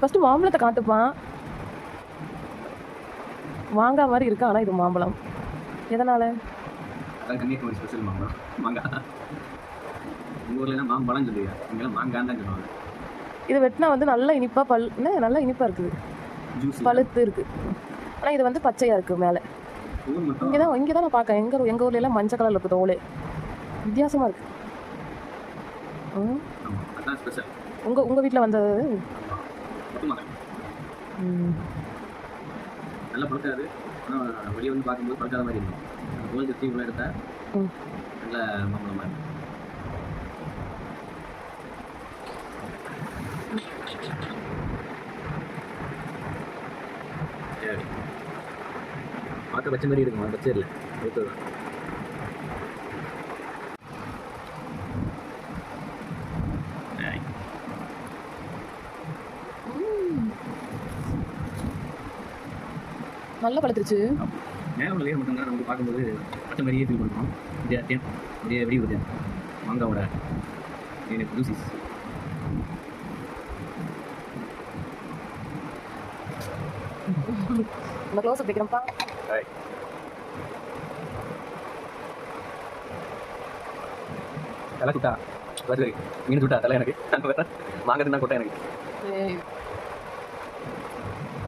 First மாம்பழத்தை காட்டுப்பான். மாங்காய் மாதிரி இருக்கு, ஆனால் இது மாம்பழம். எதனால? அதான் கன்னியாகுமரி ஸ்பெஷல் மாம்பழம். மாங்காய் உங்கள் ஊர்லாம் மாம்பழம் சொல்லுவீங்க, இங்கெல்லாம் மாங்கான்னு தான் சொல்லுவாங்க. இது வெட்டினா வந்து நல்லா இனிப்பாக நல்லா இனிப்பாக இருக்குது, ஜூஸ் பழுத்து இருக்கு. ஆனால் இது வந்து பச்சையாக இருக்குது மேலே. இங்கே தான் நான் பார்க்கேன். எங்கள் ஊர்ல எல்லாம் மஞ்சள் கலரில் இருக்குது தோலே. வித்தியாசமாக இருக்குது. அதான் ஸ்பெஷல். உங்கள் வீட்டில் வந்தது நல்லா பழுக்காது, ஆனால் வெளியே வந்து பார்க்கும்போது பழுக்காத மாதிரி இருக்கும். கோல் கத்தி இவ்வளோ எடுத்தால் நல்ல மாம்பழமாக இருக்கும். சரி, பார்க்க வச்ச மாதிரி இருக்குமா? வச்சே இல்லை, ஓகே. நல்லா பழுத்துருச்சு. நேரம் லேயர் மட்டும் தான் நமக்கு பார்க்கும்போது பச்சை மாதிரியே ஃபீல் பண்ணுறோம். இதே எப்படி வருது மாங்காவோட ஜூசிஸ். நம்ம க்ளோஸ் அப் வைக்கிறோம்ப்பா. தலை சுட்டா, மீன் சுட்டா தலை எனக்கு, மாங்காய் தான் கொட்டை எனக்கு.